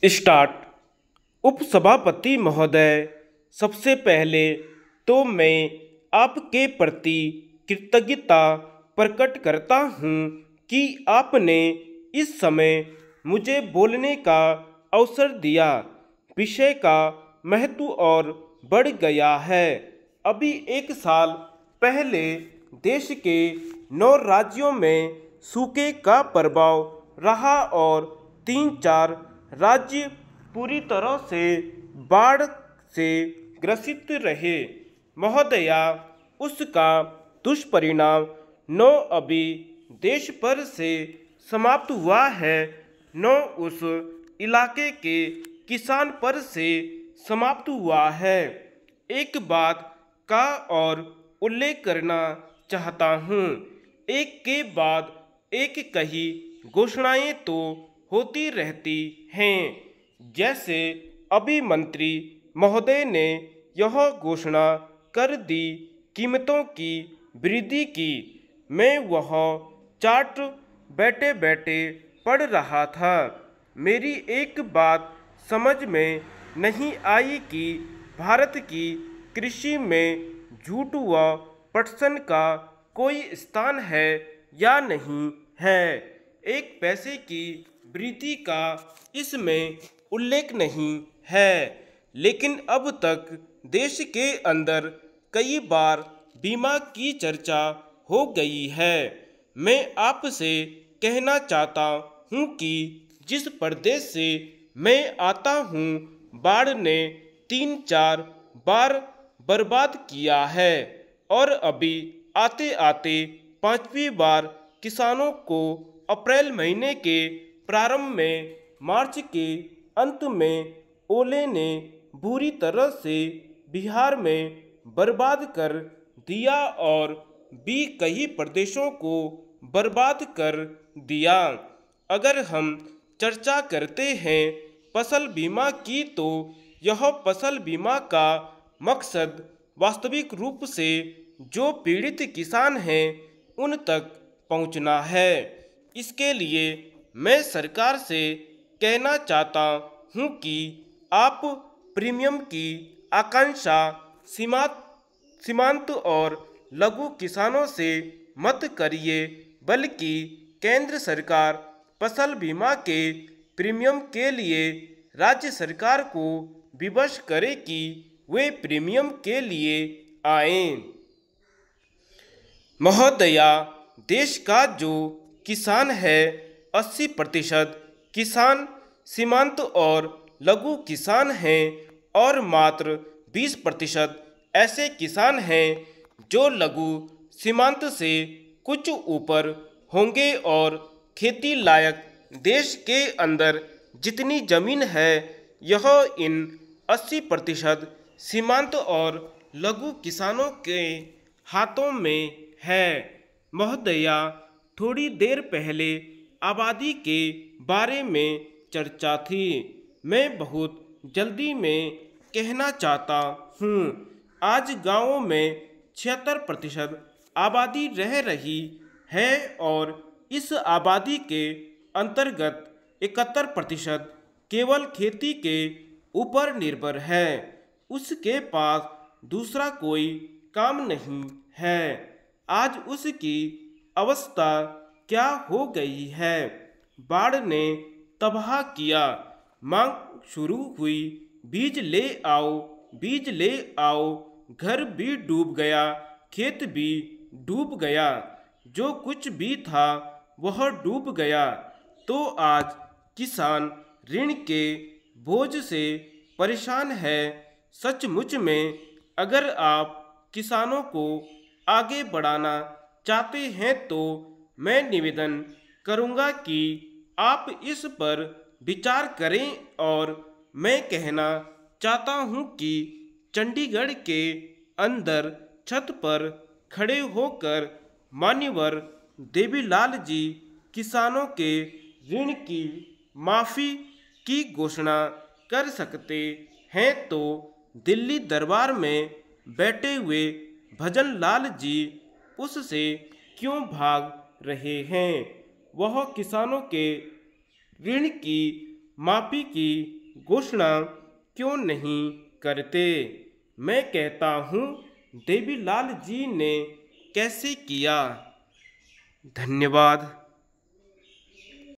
Start. उपसभापति महोदय, सबसे पहले तो मैं आपके प्रति कृतज्ञता प्रकट करता हूँ कि आपने इस समय मुझे बोलने का अवसर दिया। विषय का महत्व और बढ़ गया है। अभी एक साल पहले देश के 9 राज्यों में सूखे का प्रभाव रहा और 3-4 राज्य पूरी तरह से बाढ़ से ग्रसित रहे। महोदया, उसका दुष्परिणाम 9 अभी देश भर से समाप्त हुआ है, 9 उस इलाके के किसान पर से समाप्त हुआ है। एक बात का और उल्लेख करना चाहता हूँ। एक के बाद एक कई घोषणाएं तो होती रहती हैं। जैसे अभी मंत्री महोदय ने यह घोषणा कर दी कीमतों की वृद्धि की। मैं वह चार्ट बैठे बैठे पढ़ रहा था। मेरी एक बात समझ में नहीं आई कि भारत की कृषि में झूठ व पटसन का कोई स्थान है या नहीं है। एक पैसे की वृद्धि का इसमें उल्लेख नहीं है। लेकिन अब तक देश के अंदर कई बार बीमा की चर्चा हो गई है। मैं आपसे कहना चाहता हूँ कि जिस प्रदेश से मैं आता हूँ, बाढ़ ने 3-4 बार बर्बाद किया है और अभी आते आते 5वीं बार किसानों को अप्रैल महीने के प्रारंभ में, मार्च के अंत में ओले ने बुरी तरह से बिहार में बर्बाद कर दिया और भी कई प्रदेशों को बर्बाद कर दिया। अगर हम चर्चा करते हैं फसल बीमा की, तो यह फसल बीमा का मकसद वास्तविक रूप से जो पीड़ित किसान हैं उन तक पहुंचना है। इसके लिए मैं सरकार से कहना चाहता हूं कि आप प्रीमियम की आकांक्षा सीमांत और लघु किसानों से मत करिए, बल्कि केंद्र सरकार फसल बीमा के प्रीमियम के लिए राज्य सरकार को विवश करे कि वे प्रीमियम के लिए आएं। महोदया, देश का जो किसान है 80% किसान सीमांत और लघु किसान हैं और मात्र 20% ऐसे किसान हैं जो लघु सीमांत से कुछ ऊपर होंगे। और खेती लायक देश के अंदर जितनी जमीन है, यह इन 80% सीमांत और लघु किसानों के हाथों में है। महोदया, थोड़ी देर पहले आबादी के बारे में चर्चा थी। मैं बहुत जल्दी में कहना चाहता हूँ। आज गांवों में 76% आबादी रह रही है और इस आबादी के अंतर्गत 71% केवल खेती के ऊपर निर्भर है। उसके पास दूसरा कोई काम नहीं है। आज उसकी अवस्था क्या हो गई है? बाढ़ ने तबाह किया। मांग शुरू हुई, बीज ले आओ, बीज ले आओ। घर भी डूब गया, खेत भी डूब गया, जो कुछ भी था वह डूब गया। तो आज किसान ऋण के बोझ से परेशान है। सचमुच में अगर आप किसानों को आगे बढ़ाना चाहते हैं तो मैं निवेदन करूंगा कि आप इस पर विचार करें। और मैं कहना चाहता हूं कि चंडीगढ़ के अंदर छत पर खड़े होकर मान्यवर देवीलाल जी किसानों के ऋण की माफ़ी की घोषणा कर सकते हैं, तो दिल्ली दरबार में बैठे हुए भजन लाल जी उससे क्यों भाग रहे हैं? वह किसानों के ऋण की माफ़ी की घोषणा क्यों नहीं करते? मैं कहता हूँ देवीलाल जी ने कैसे किया। धन्यवाद।